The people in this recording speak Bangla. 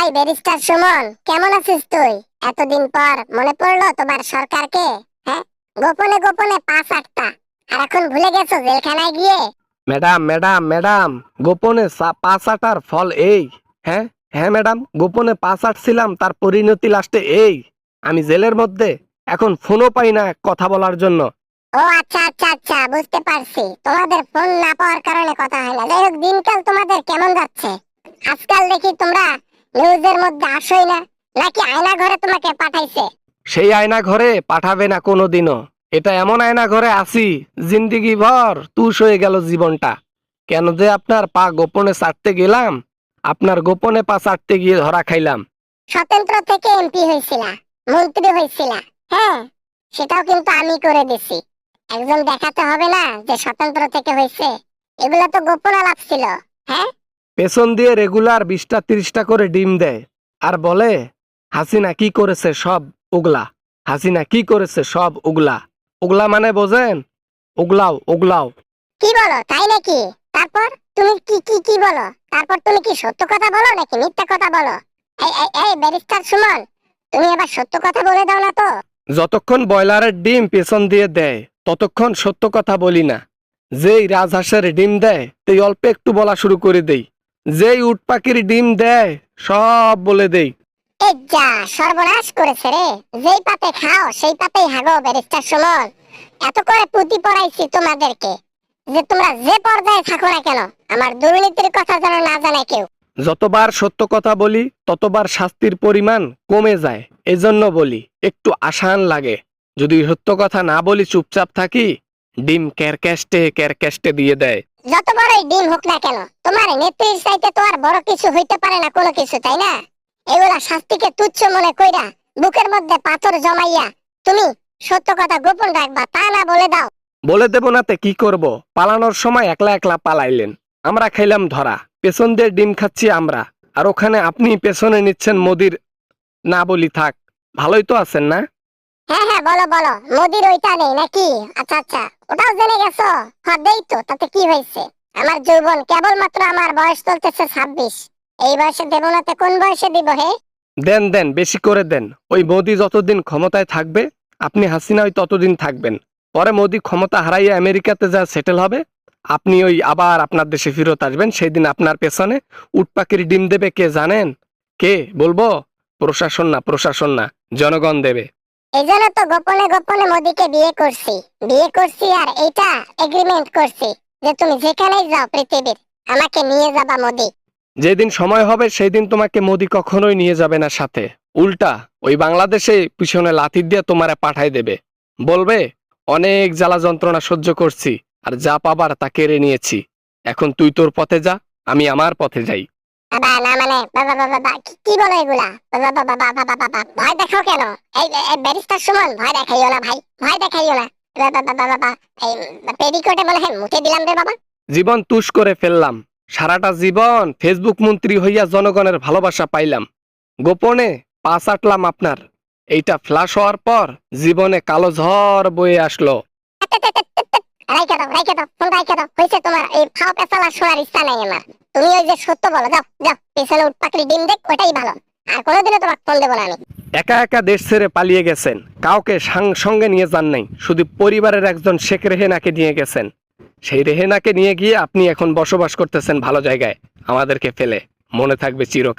হাই ব্যারিস্টার সুমন, কেমন আছিস তুই? এতদিন পর মনে পড়লো তোমার সরকারকে। হ্যাঁ, গোপনে গোপনে পাঁচ আটটা, আর এখন ভুলে গেছো জেলখানায় গিয়ে? ম্যাডাম ম্যাডাম ম্যাডাম গোপনে পাঁচ আটার ফল এই। হ্যাঁ হ্যাঁ ম্যাডাম, গোপনে পাঁচ আটছিলাম, তার পরিণতি লাস্টে এই। আমি জেলের মধ্যে, এখন ফোনও পাই না কথা বলার জন্য। ও আচ্ছা আচ্ছা আচ্ছা, বুঝতে পারছি, তোমাদের ফোন না পাওয়ার কারণে কথা হয় না। যাই হোক, দিনকাল তোমাদের কেমন যাচ্ছে? আজকাল দেখি তোমরা নিউজের মধ্যে আসোই না, নাকি আয়না ঘরে তোমাকে পাঠাইছে? সেই আয়না ঘরে পাঠাবে না কোনোদিনও। এটা এমন আয়না ঘরে আছি, জিন্দিগি ভর তুষ হয়ে গেল জীবনটা। কেন যে আপনার পা গোপনে চাটতে গেলাম, আপনার গোপনে পা চাটতে গিয়ে ধরা খাইলাম। স্বতন্ত্র থেকে এমপি হয়েছিলা, মন্ত্রী হয়েছিলা। হ্যাঁ, সেটাও কিন্তু আমি করে দিছি। একজন দেখাতে হবে না যে স্বতন্ত্র থেকে হয়েছে? এগুলা তো গোপন আলাপ ছিল। হ্যাঁ, পেছন দিয়ে রেগুলার 20টা 30টা করে ডিম দেয়, আর বলে হাসিনা কি করেছে সব উগলা। হাসিনা কি করেছে সব উগলা। উগলা মানে বোঝেন? উগলাও উগলাও। কি বলো তাই নাকি? তারপর তুমি কি কি কি বলো? তারপর তুমি কি সত্য কথা বলো নাকি মিথ্যা কথা বলো? এই এই এই ব্যারিস্টার সুমন, তুমি এবার সত্য কথা বলে দাও না তো। যতক্ষণ ব্রয়লারের ডিম পেছন দিয়ে দেয় ততক্ষণ সত্য কথা বলি না। যেই রাজহাঁসের ডিম দেয় তেই অল্প একটু বলা শুরু করে দেই। যেই উট পাখির ডিম দেয় সব বলে দেই। এই যা সর্বনাশ করেছে রে! যেই পাতে খাও সেই পাতেই হাগো ব্যারিস্টার সুমন। এত করে পুঁতি পড়াইছি তোমাদেরকে যে তোমরা যে পর্যায়ে থাকো না কেন, আমার দুর্নীতির কথা যেন না জানে কেউ। যতবার সত্য কথা বলি ততবার শাস্তির পরিমাণ কমে যায়। এজন্য বলি একটু আসান লাগে। যদি সত্য কথা না বলি চুপচাপ থাকি, ডিম ক্যারক্যাস্টে ক্যারক্যাস্টে দিয়ে দেয়। যত বড়ই ডিম হোক না কেন, তোমার নেত্রীর চাইতে তো আর বড় কিছু হইতে পারে না কোনো কিছু, তাই না? এগুলা শাস্তিকে তুচ্ছ মনে কইরা বুকের মধ্যে পাথর জমাইয়া তুমি সত্য কথা গোপন রাখবা, তা না বলে দাও। বলে দেব নাতে কি করব? পালানোর সময় একলা একলা পালাইলেন, আমরা খাইলাম ধরা। পেছন দিয়ে ডিম খাচ্ছি আমরা, আর ওখানে আপনি পেছনে নিচ্ছেন মোদির। না বলি থাক, ভালোই তো আছেন না? হ্যাঁ হ্যাঁ, বলো বলো, মোদির ওইটা নেই নাকি? আচ্ছা আচ্ছা, ওটাও জেনে গেছো? হ্যাঁ, দেই তো, তাতে কি হয়েছে? আমার যৌবন কেবলমাত্র, আমার বয়স চলতেছে 26। এই বয়সে দেবো না তো কোন বয়সে দিব হে? দেন দেন, বেশি করে দেন। ওই মোদি যতদিন ক্ষমতায় থাকবে, আপনি হাসিনা ওই ততদিন থাকবেন। পরে মোদি ক্ষমতা হারাইয়া আমেরিকাতে যা সেটেল হবে, আপনি ওই আবার আপনার দেশে ফেরত আসবেন। সেই দিন আপনার পেছনে উট পাখির ডিম দেবে কে জানেন? কে বলবো? প্রশাসন না, প্রশাসন না, জনগণ দেবে। এই জন্য তো গোপনে গোপনে মোদিকে বিয়ে করছি আর এইটা এগ্রিমেন্ট করছি যে তুমি যেখানেই যাও পৃথিবীর, আমাকে নিয়ে যাবা মোদি। যেদিন সময় হবে সেই দিন তোমাকে মোদি কখনোই নিয়ে যাবে না সাথে। উল্টা ওই বাংলাদেশে পিছনে লাথি দিয়ে তোমারে পাঠাই দেবে। বলবে অনেক জ্বালা যন্ত্রণা সহ্য করছি, আর যা পাবার তা কেড়ে নিয়েছি। এখন তুই তোর পথে যা, আমি আমার পথে যাই। বাবা না মানে বাবা বাবা বাবা, কি বলো এগুলা? বাবা বাবা বাবা বাবা বাবা, ভয় দেখাও কেন? এই ব্যারিস্টার সুমন, ভয় দেখাইও না ভাই, ভয় দেখাইও না। বাবা বাবা বাবা, এই পেডিকোটে বলে হ্যাঁ মুতে দিলাম রে বাবা। জীবন তুষ করে ফেললাম, সারাটা জীবন ফেসবুক মন্ত্রী হইয়া জনগণের ভালোবাসা পাইলাম। গোপনে পা চাটলাম আপনার, এইটা ফ্লাশ হওয়ার পর জীবনে কালো ঝড় বয়ে আসলো। রাইখে দাও ফোন, রাইখে দাও। হয়েছে তোমার এই ফাও পেছালা শোনার ইচ্ছা নাই আমার। তুমি ওই যে সত্য বলো, যাও যাও, পেছনে উট পাকড়ি ডিম দেখ, ওটাই ভালো। আর কোনোদিনও তোমাকে ফোন দেবো না আমি। একা একা দেশ ছেড়ে পালিয়ে গেছেন, কাউকে সঙ্গে নিয়ে যান নাই, শুধু পরিবারের একজন শেখ রেহেনাকে নিয়ে গেছেন। সেই রেহেনাকে নিয়ে গিয়ে আপনি এখন বসবাস করতেছেন ভালো জায়গায়, আমাদেরকে ফেলে। মনে থাকবে চিরকাল।